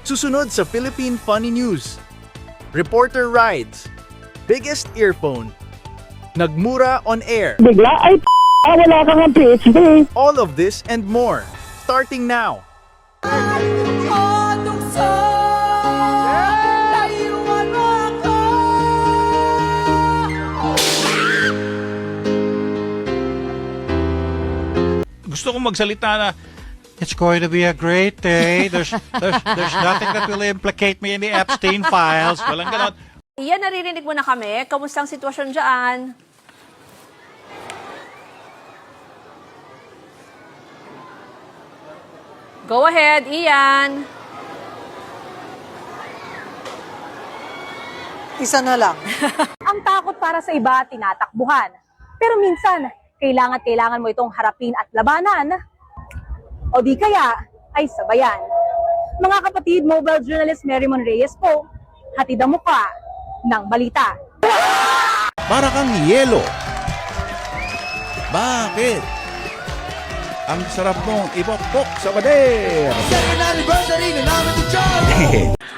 Susunod sa Philippine Funny News. Reporter rides. Biggest earphone. Nagmura on air. Bigla ay wala kang ang PhD. All of this and more. Starting now. Gusto kong magsalita na, it's going to be a great day. There's nothing that will implicate me in the Epstein files. Walang ganon. Iyan, naririnig mo na kami. Kamusta ang sitwasyon dyan? Go ahead, Ian. Isa na lang. Ang takot para sa iba, tinatakbuhan. Pero minsan, kailangan mo itong harapin at labanan. O di kaya, ay sabayan. Mga kapatid, mobile journalist Merrimon Reyes po, hatid ang mukha ng balita. Para kang yelo. Bakit? Ang sarap mong ipokpok sa pader.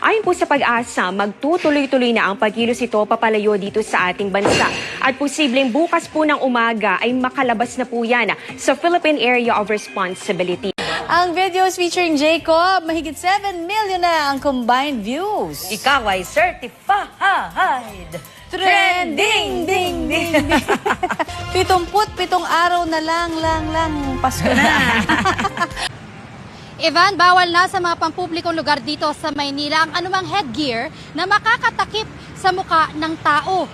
Ayon po sa Pag-asa, magtutuloy-tuloy na ang pagkilos ito papalayo dito sa ating bansa. At posibleng bukas po ng umaga ay makalabas na po yan sa Philippine Area of Responsibility. Ang videos featuring Jacob, mahigit 7 million na ang combined views. Ikaw ay certified. Trending! Ding, ding, ding. 77 araw na lang, Pasko na. Evan, bawal na sa mga pampublikong lugar dito sa Maynila ang anumang headgear na makakatakip sa muka ng tao.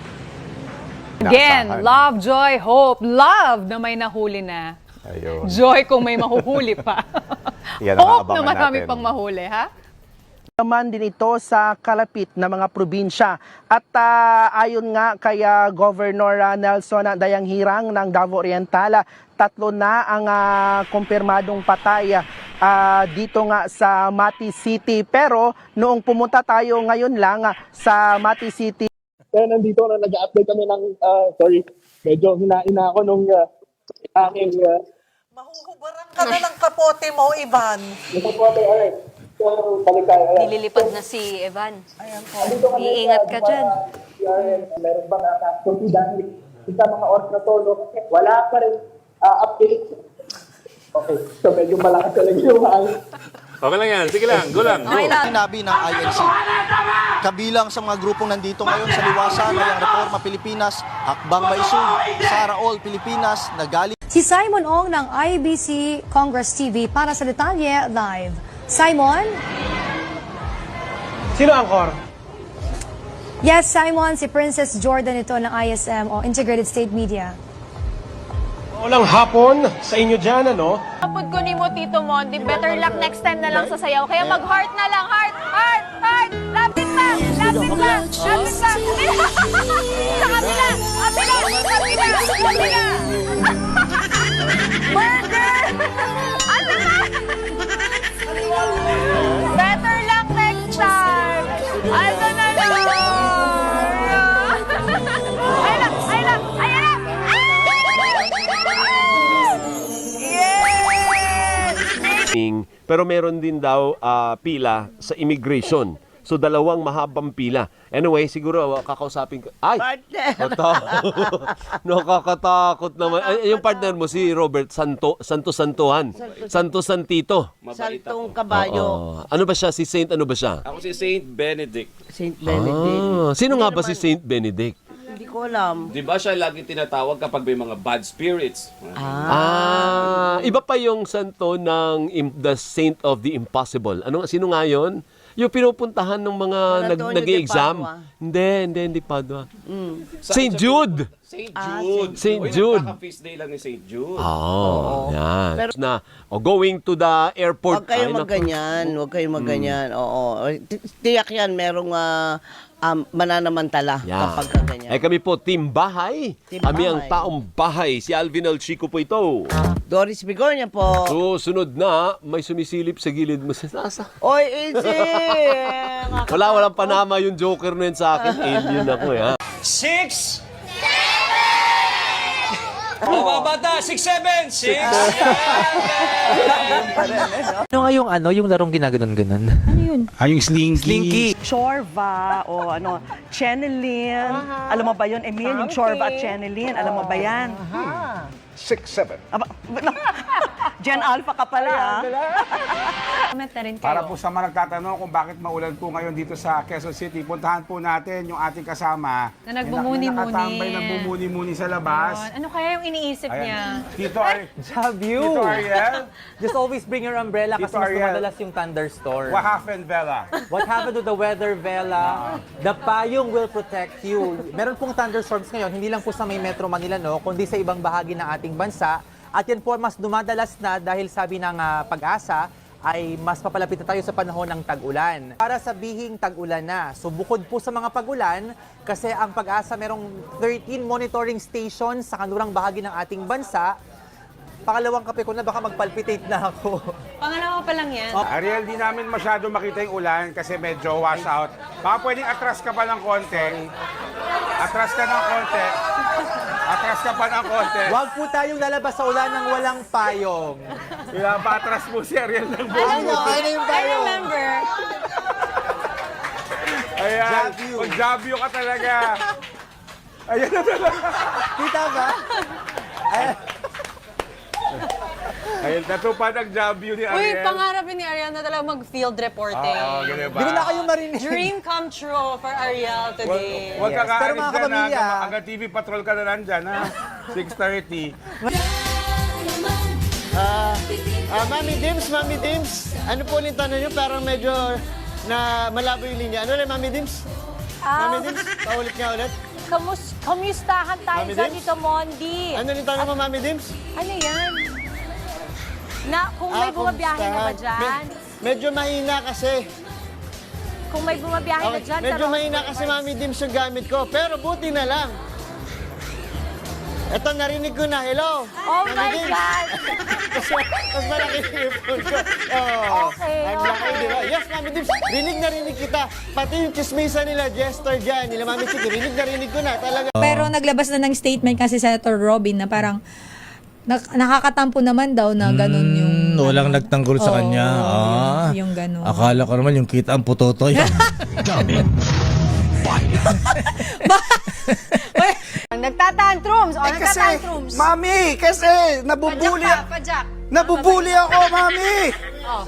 Again, love, joy, hope. Love na may nahuli na. Ayun. Joy kung may mahuhuli pa. Yan ang Hope na aabangan marami natin. pang mahuli, ha? Naman din ito sa kalapit na mga probinsya. At ayon nga kay Governor Nelson Dayanghirang ng Davao Oriental, 3 na ang kumpirmadong patay dito nga sa Mati City. Pero noong pumunta tayo ngayon lang sa Mati City. Kaya nandito na nag-update kami ng, medyo hinaina ako nung aking... Mahuhubaran ka na ng kapote mo, Ivan. Kapote, alright. So, balik. Nililipad na si Evan. Ayan po. Iingat ka dyan. Meron ba kakakunti dahil sa mga oras na tolo? Wala pa rin update. Okay, so medyo malakas talaga yung hangin. Okay lang yan. Sige lang. Go lang. Go. Sinabi ng INC. Kabilang sa mga grupong nandito ngayon sa liwasan ay ang Reforma Pilipinas, Hakbang Baisug, Sara All Pilipinas, Nagali. Si Simon Ong ng IBC Congress TV para sa Detalye Live. Simon? Sino angkor? Yes, Simon, si Princess Jordan ito ng ISM o Integrated State Media. Walang hapon sa inyo dyan, ano? Kapag ko ni mo, Tito Mondi, better luck next time na lang sa sayaw. Kaya mag-heart na lang. Heart! Lapit pa! Sa kabila! Burger! Ano na? Better luck next time! Ano na lang? Pero meron din daw pila sa immigration. So, 2 mahabang pila. Anyway, siguro kakausapin ko. Ay! Nakakatakot naman. Ay, yung partner mo, si Robert Santo-Santuhan. Santo-Santito. Santong Kabayo. Ano ba siya? Si Saint ano ba siya? Ako si Saint Benedict. Saint Benedict. Sino nga ba si Saint Benedict? Hindi ko alam. Di ba siya lagi tinatawag kapag may mga bad spirits? Iba pa yung santo ng the Saint of the Impossible. Sino nga yun? Yung pinupuntahan ng mga nag-exam. Hindi Padua. Saint Jude. Saint Jude. Saint Jude. Feast day lang ni Saint Jude. Yan. Pero, going to the airport. Huwag kayong magganyan. Oo. Tiyak yan, merong mananamantala kapag ganyan. Ay kami po, Team Bahay. Kami ang taong bahay. Si Alvin Alchico po ito. Doris Bigornia po. Susunod na, may sumisilip sa gilid mo sa nasa. Oy, easy! Walang panama yung joker na yun sa akin. Alien ako, ha? 6, Mga bata, 6'7", 6'7". Ano nga yung larong ginaganon-ganon? Yung slinky. Chorva o Chenelin. Alam mo ba yun, Emil? Yung Chorva at Chenelin. Alam mo ba yan? 6'7". Gen Alpha ka pala. Comment na rin kayo. Para po sa mga nagtatanong kung bakit maulan po ngayon dito sa Quezon City, puntahan po natin yung ating kasama Na nagbumuni-muni. Nakatambay, nagbumuni-muni sa labas. Ano kaya yung iniisip niya? Tito Tito Ariel. Just always bring your umbrella kasi Tito mas Ariel. madalas yung thunderstorm. What happened, Bella? What happened to the weather, Vela? The payong will protect you. Meron pong thunderstorms ngayon, hindi lang po sa may Metro Manila, no, kundi sa ibang bahagi ng ating bansa. At yan po mas dumadalas na dahil sabi ng Pag-asa ay mas papalapit na tayo sa panahon ng tag-ulan. Para sabihing tag-ulan na, so bukod po sa mga pag-ulan, kasi ang Pag-asa merong 13 monitoring stations sa kanlurang bahagi ng ating bansa. Pangalawang kape ko na, baka magpalpitate na ako. Pangalawa pa lang yan. Ariel, di namin masyado makita yung ulan kasi medyo wash out. Baka pwedeng atras ka pa ng konti. Atras ka ng konti. Atras ka pa ng konti. Huwag po tayong lalabas sa ulan ng walang payong. Pinapatras po si Ariel ng buong Ayun yung I payong. remember. Ayan, mag-jabyo ka talaga. Ayan na talaga. Kita ba? Ayun, natupad ang jabyo ni Ariel. Uy, pangarap ni Ariel na talaga mag-field reporting. Oo, ganun ba? Hindi ko na kayo marinig. Dream come true for Ariel today. Huwag ka Pero kaalis mga dyan na kapamilya, hanggang TV Patrol ka na nandyan, ha? 6:30. Mami Dims, ano po ulit tanong nyo? Parang medyo na malabo yung linya. Ano ulit, Mami Dims? Mami Dims, paulit nga ulit. Kamustahan tayo Mami dyan Dims? dito, Mondi. Ano ulit tanong mo, Mami Dims? Ano yan? Na, kung may bumabiyahe na ba dyan? Medyo mahina kasi. Kung may bumabiyahe na dyan, Medyo mahina kasi, Mami Dims, yung gamit ko. Pero buti na lang. Ito, narinig ko na. Hello? Oh my God! Mas malaki yung earphone ko. Oh, Okay, ang laki, di ba? Yes, Mami Dims, rinig na rinig kita. Pati yung chismisa nila, Jester dyan, nila Mami Chiki, rinig na rinig ko na talaga. Pero naglabas na ng statement kasi Senator Robin na parang nakakatampo naman daw na ganun yung... Walang nagtanggol sa kanya. Yung ganun. Akala ko naman yung kita ang putotoy. Nagtatantrums! O, nagtatantrums! Mami, kasi nabubuli. Pajak! Nabubuli ako, Mami. Oh.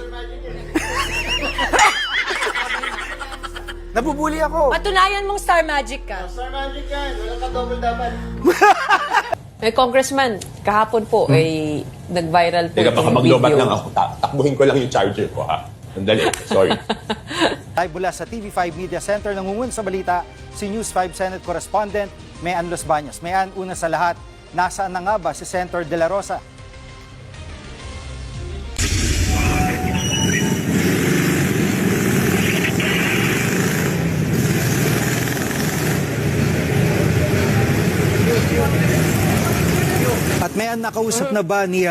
Nabubuli ako. Patunayan mong star magic ka. Star Magic yan, wala ka double dapat. Congressman, kahapon po ay nag-viral po Teka, baka yung maglobat video. lang ako. Takbuhin ko lang yung charger ko, ha? Sandali, sorry. Live mula sa TV5 Media Center, nangungun sa balita si News 5 Senate Correspondent Mayan Los Baños. Mayan, una sa lahat, nasaan na nga ba si Senator De La Rosa? At Mayan, nakausap na ba ni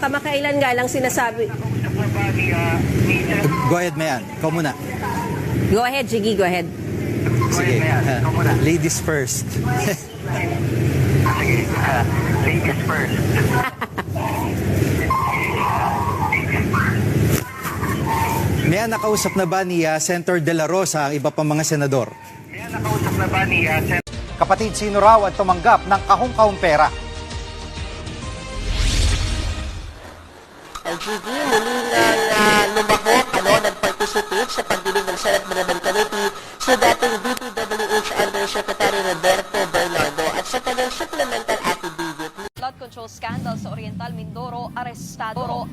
kamakailan nga lang sinasabi. Go ahead, Mayan. Ikaw muna. Go ahead, Jiggy, go ahead. Sige, ladies first. Ladies first. Mayan, nakausap na ba ni Senator De La Rosa ang iba pang mga senador? Nakausap na ba ni Kapatid, sino raw ang tumanggap ng kahong-kahong pera? Ay, Gigi, muli nga lumahok, nag-participate sa pagdinig ng Senate Management Committee sa dating DPWH Undersecretary Roberto Bernardo at sa kanyang supplemental affidavit. Flood control scandal sa Oriental Mindoro, arestado.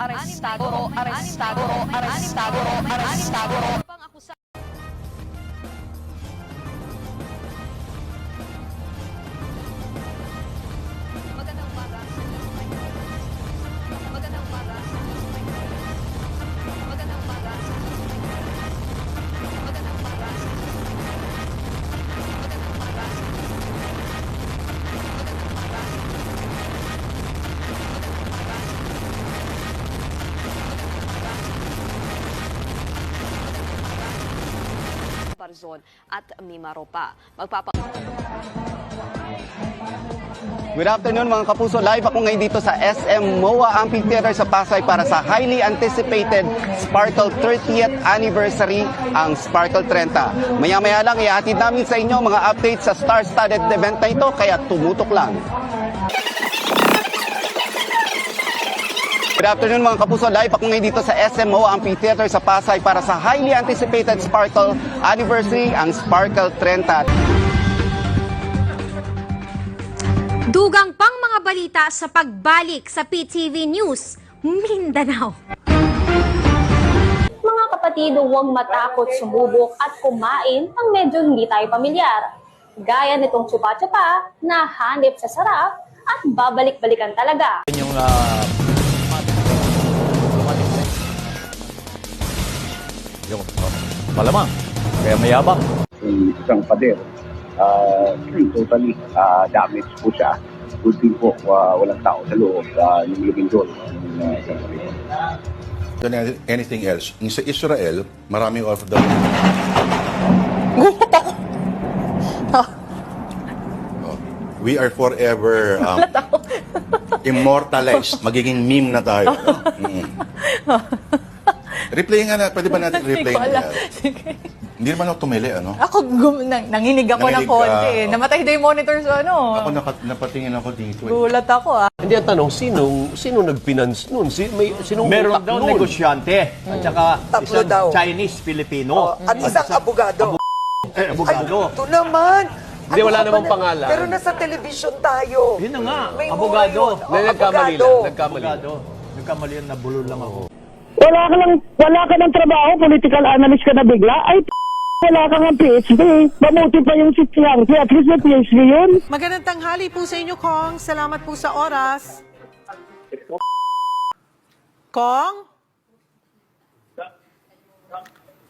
Pang-akusado. Magandang umaga. Magandang umaga. Magandang umaga. Magandang umaga. Magandang umaga. Barzon at Mimaropa. Good afternoon mga kapuso. Live ako ngayon dito sa SM MOA Amphitheater sa Pasay para sa highly anticipated Sparkle 30th Anniversary, ang Sparkle 30. Maya-maya lang ihatid namin sa inyo mga updates sa star-studded event na ito, kaya tumutok lang. Good afternoon mga kapuso. Live ako ngayon dito sa SM MOA Amphitheater sa Pasay para sa highly anticipated Sparkle Anniversary, ang Sparkle 30. Dugang pang mga balita sa pagbalik sa PTV News, Mindanao. Mga kapatid, huwag matakot sumubok at kumain ng medyo hindi tayo pamilyar. Gaya nitong chupa-chupa na hanip sa sarap at babalik-balikan talaga. Yung malamang, kaya mayabang. Isang pader, totally damaged po siya. Good thing po, walang tao sa loob, yung living doon. Than anything else, sa Israel, maraming OFW. We are forever immortalized. Magiging meme na tayo. Replay nga na. Pwede ba natin replay nga? Hindi naman ako tumili, ano? Ako, nanginig ako ng konti. Namatay daw yung monitor sa ano. Ako napatingin ako dito. Gulat ako Hindi ang tanong, sino nag-finance nun? Sinong Meron utak daw nun? negosyante. At saka Tatlo isang daw. Chinese-Filipino. At isang abogado. Abogado. Ito naman! Hindi, wala namang pangalan. Pero nasa television tayo. Yun na nga, May abogado. Nagkamali lang. Nagkamali yan, nabulol lang ako. Wala ka ng trabaho, political analyst ka na bigla, ay wala ka ng PhD. Mabuti pa yung si Chiangki, at least may PhD yun. Magandang tanghali po sa inyo, Kong. Salamat po sa oras. Kong?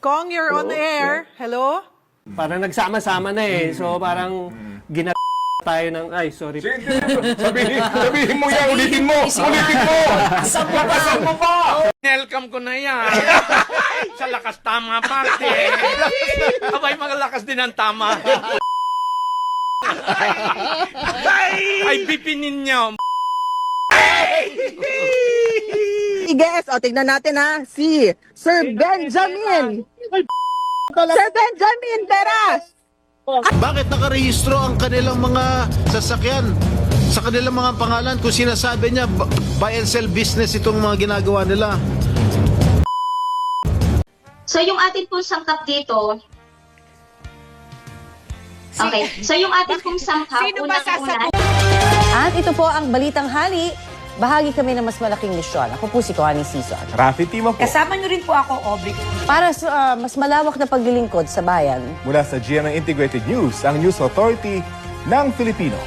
Kong, you're on the air. Hello? Parang nagsama-sama na eh. So parang tayo ng... Ay, sorry. Sabihin mo yan, ulitin mo! Ulitin mo! Sampapasan mo pa! Welcome ko na yan. Sa lakas tama parte. Abay, mga lakas din ang tama. Ay, bipinin niyo. Guys, tignan natin ha, si Sir Benjamin. Sir Benjamin Peras. Bakit nakarehistro ang kanilang mga sasakyan sa kanilang mga pangalan kung sinasabi niya buy and sell business itong mga ginagawa nila? So yung atin pong sangkap dito, okay, so yung atin pong sangkap, unang-una. At ito po ang Balitang Hali. Bahagi kami ng mas malaking misyon. Ako po si Connie Sison. Rafi Timo po. Kasama niyo rin po ako, Aubrey. Para sa mas malawak na paglilingkod sa bayan. Mula sa GMA Integrated News, ang News Authority ng Filipino.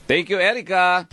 Thank you, Erica.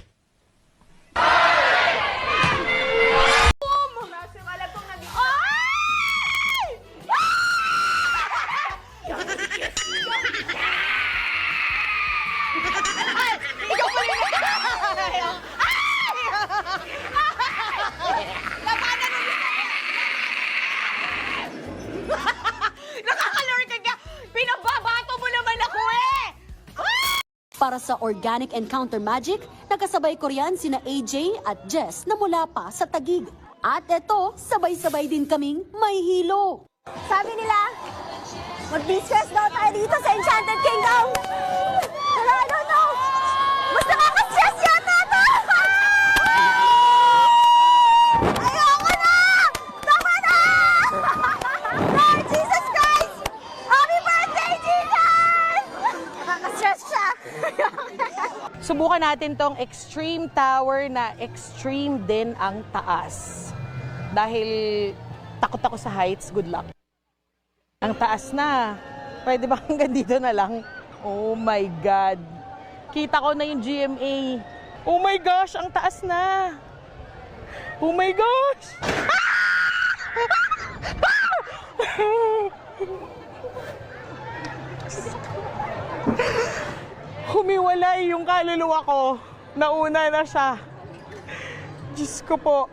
Para sa Organic Encounter Magic, nakasabay ko riyan sina AJ at Jess na mula pa sa Taguig. At eto, sabay-sabay din kaming may hilo. Sabi nila, mag-distress daw tayo dito sa Enchanted Kingdom. Pero I don't know, mas nakaka-stress yata ito! Ayoko na! Tama na! Lord Jesus Christ! Happy birthday, Jesus! Nakaka-stress siya. Subukan natin tong extreme tower na extreme din ang taas. Dahil takot ako sa heights, good luck. Ang taas na. Pwede ba hanggang dito na lang? Oh my God. Kita ko na yung GMA. Oh my gosh, ang taas na. Oh my gosh. Humiwalay yung kaluluwa ko. Nauna na siya. Diyos ko po.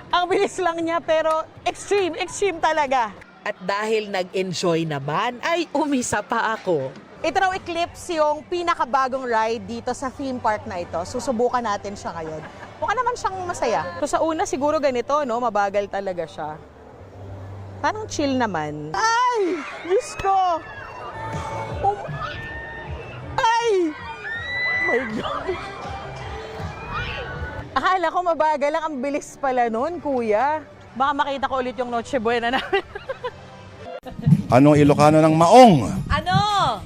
Ang bilis lang niya pero extreme talaga. At dahil nag-enjoy naman, ay umisa pa ako. Ito raw Eclipse yung pinakabagong ride dito sa theme park na ito. Susubukan natin siya ngayon. Mukha naman siyang masaya. So sa una siguro ganito, no? Mabagal talaga siya. Parang chill naman. Ay! Diyos ko! Ay! My God! Akala ko mabagal lang. Ang bilis pala nun, kuya. Baka makita ko ulit yung Noche Buena namin. Anong Ilocano ng maong? Ano?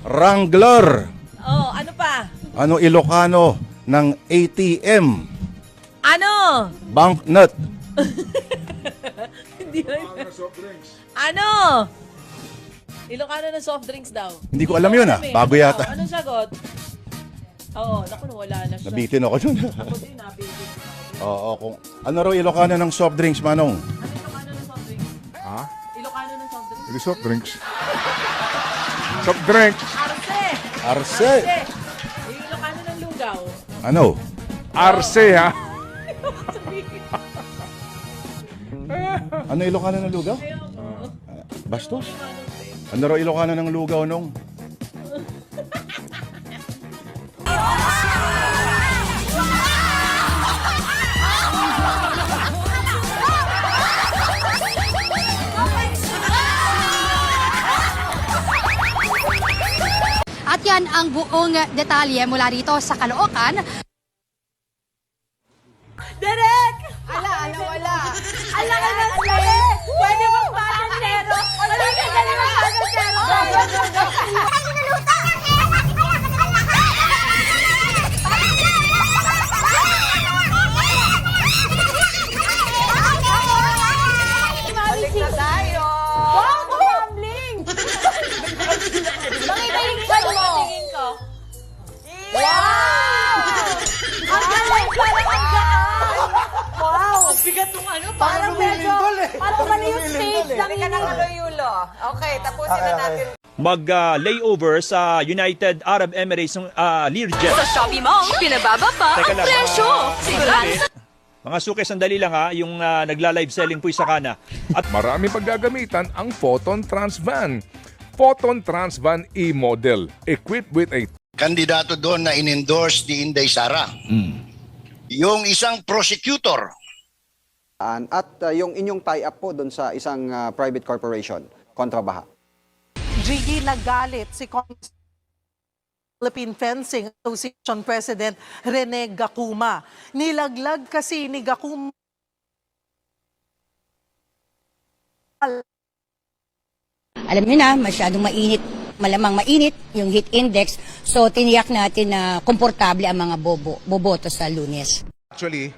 Wrangler. Oh, ano pa? Anong Ilocano ng ATM? Ano? Banknot. Hindi Ano? Ilocano ng soft drinks daw. Hindi ko alam yun, Bago yata. Anong sagot? Oo, naku, wala na siya. Nabitin ako dun. Ako din, nabitin. Oo, kung ano raw Ilocano ng soft drinks, Manong? Ilocano ng soft drinks? Ha? Ilocano ng soft drinks? Hindi soft drinks. Soft drinks. Arce! Arce. Yung Ilocano ng lugaw. Ano? Arce, ha? Ano Ilocano ng lugaw? Bastos? Ano raw Ilocano ng lugaw nung? At yan ang buong detalye mula rito sa Caloocan. Derek! Wala. Ala ka na sa'yo! Pwede bang patanero? Wala ka na naman patanero! Balik na tayo! Wow! Gambling! Bakit mo? Wow! Ang galing! Parang ang gaan! Wow! Ang bigat nung ano, parang medyo, parang mali yung stage ng Balik ka ng Aloyulo. Okay, tapusin na natin. Mag-layover sa United Arab Emirates ng Learjet. Sa Shopee Mall, pinababa pa Teka ang lang, presyo. Sigurado. Mga suki, sandali lang yung nagla-live selling po sa kana. At marami paggagamitan ang Photon Trans Van. Photon Trans Van E-model, equipped with a kandidato doon na in-endorse ni Inday Sara. Yung isang prosecutor. At yung inyong tie-up po doon sa isang private corporation, Kontrabaha. Gigi, nagalit si Philippine Fencing Association President Rene Gacuma. Nilaglag kasi ni Gacuma alam niyo na, masyadong mainit, malamang mainit yung heat index. So, tiniyak natin na komportable ang mga boboto sa Lunes. Actually,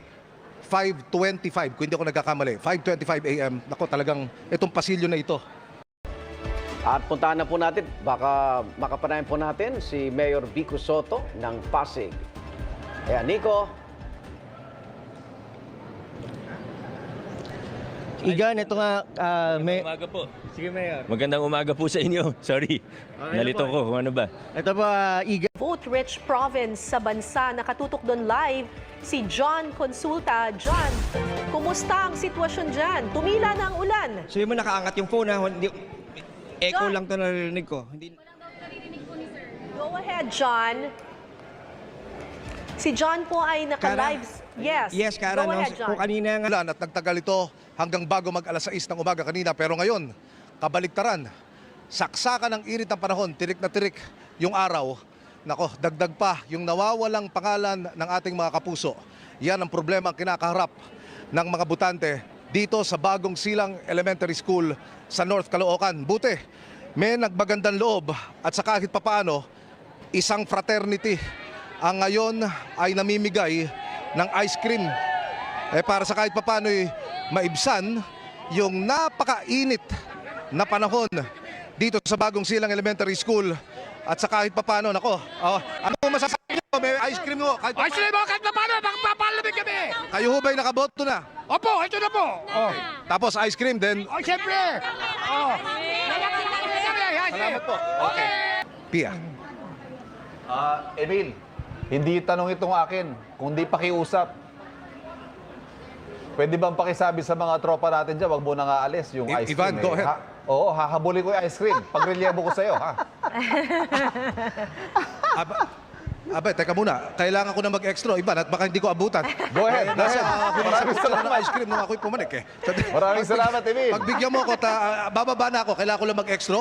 5:25, kung hindi ako nagkakamali, 5:25 a.m., nako talagang itong pasilyo na ito. At puntahan na po natin, baka makapanayan po natin si Mayor Vico Soto ng Pasig. Ayan, Nico. Igan, ito nga, Magandang umaga po. Sige, Mayor. Magandang umaga po sa inyo. Sorry, nalito ko kung ano ba. Ito ba, Igan? Vote-rich province sa bansa. Nakatutok doon live si John Consulta. John, kumusta ang sitwasyon dyan? Tumila na ang ulan. So yung mo nakaangat yung phone, ha? Hindi, echo lang to narinig ko. Hindi... Go ahead, John. Si John po ay naka-live. Yes, Kara, Go ahead, John. kung kanina nga at nagtagal ito hanggang bago mag-alas 6 ng umaga kanina. Pero ngayon, kabaliktaran, saksakan ng init ng panahon, tirik na tirik yung araw. Nako, dagdag pa yung nawawalang pangalan ng ating mga kapuso. Yan ang problema ang kinakaharap ng mga butante dito sa Bagong Silang Elementary School sa North Caloocan. Buti, may nagbagandang loob at sa kahit papaano, isang fraternity ang ngayon ay namimigay ng ice cream para sa kahit papaano maibsan yung napakainit na panahon dito sa Bagong Silang Elementary School at sa kahit papaano, nako, ano masasabi nyo? May ice cream mo. Ice cream mo, kahit papaano, magpapalamig kami. Kayo ho ba'y nakaboto na? Opo, ito na po. Tapos ice cream din. Siyempre. Salamat po. Okay. Pia. Emil, hindi tanong itong akin, kundi pakiusap. Pwede bang pakisabi sa mga tropa natin dyan, wag mo nang aalis yung ice cream. Ivan, go ahead. Oo, hahabulin ko yung ice cream. Pagrelyebo ko sa'yo, ha? Teka muna. Kailangan ko na mag-extra. Iba, at baka hindi ko abutan. Go ahead. Maraming salamat ng ice cream nung ako'y pumanik eh. Maraming salamat, Emil. Pagbigyan mo ako, bababa na ako. Kailangan ko lang mag-extra.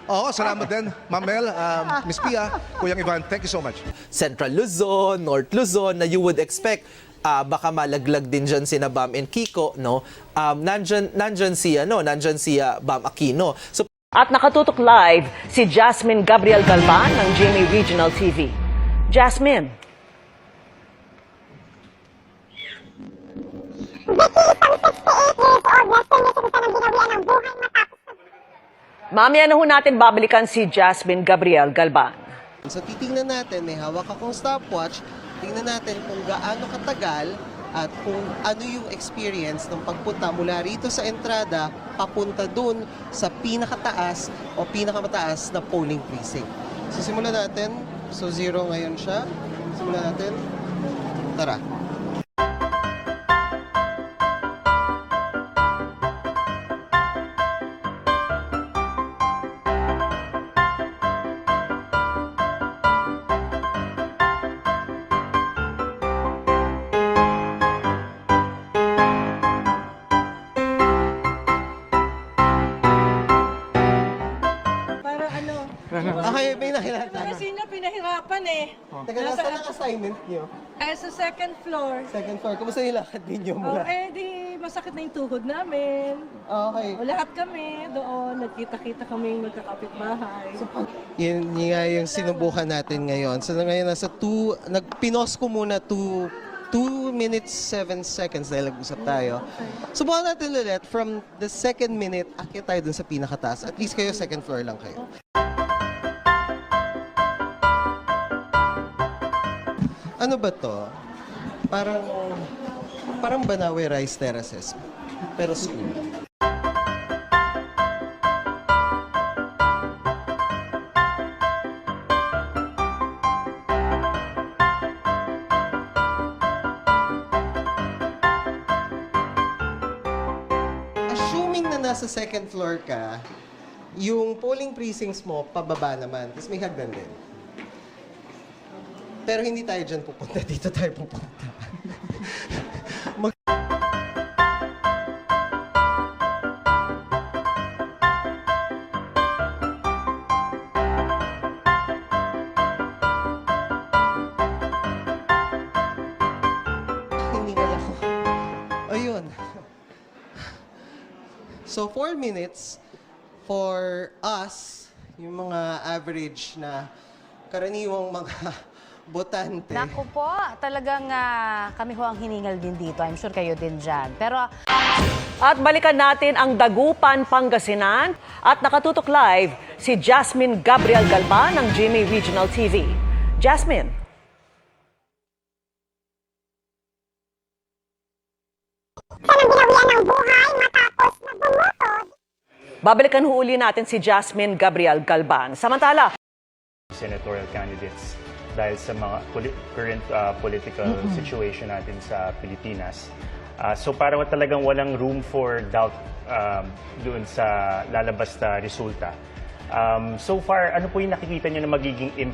Oo, salamat din. Ma'am Mel, Miss Pia, Kuyang Ivan, thank you so much. Central Luzon, North Luzon, na you would expect baka malaglag din dyan si Bam and Kiko, no? Nandyan si Bam Aquino. So, At nakatutok live si Jasmine Gabriel Galban ng GMA Regional TV. Jasmine. Mamaya na ho natin babalikan si Jasmine Gabriel Galban. So titingnan natin, may hawak akong stopwatch, tingnan natin kung gaano katagal at kung ano yung experience ng pagpunta mula rito sa entrada papunta dun sa pinakataas o pinakamataas na polling precinct. So simulan natin. So 0 ngayon siya. Simulan natin. Tara. Okay, may nakilala. Kasi na pinahirapan eh. Teka, nasa ang assignment niyo? Sa second floor. Second floor. Kumusta yung lakad ninyo mula? Di masakit na yung tuhod namin. Okay. Lahat kami doon, nagkita-kita kami magkakapit-bahay. Yun nga yung sinubukan natin ngayon. So ngayon nasa pinos ko muna 2 minutes 7 seconds dahil nag-usap tayo. Subukan natin ulit from the second minute, akit tayo dun sa pinakataas. At least kayo second floor lang kayo. Ano ba to? Parang Banawe Rice Terraces, pero school. Assuming na nasa second floor ka, yung polling precincts mo, pababa naman. Tapos may hagdan din. Pero hindi tayo dyan pupunta. Dito tayo pupunta. Hindi na ako. Ayun. So 4 minutes for us, yung mga average na karaniwang mga botante. Naku po, talagang kami ho ang hiningal din dito. I'm sure kayo din dyan. Pero... At balikan natin ang Dagupan, Pangasinan. At nakatutok live si Jasmine Gabriel Galban ng GMA Regional TV. Jasmine. Binawian ng buhay matapos na bumoto. Babalikan ho uli natin si Jasmine Gabriel Galban. Samantala, senatorial candidates dahil sa mga current political situation natin sa Pilipinas. So para talagang walang room for doubt doon sa lalabas na resulta. So far, ano po yung nakikita niyo na magiging impact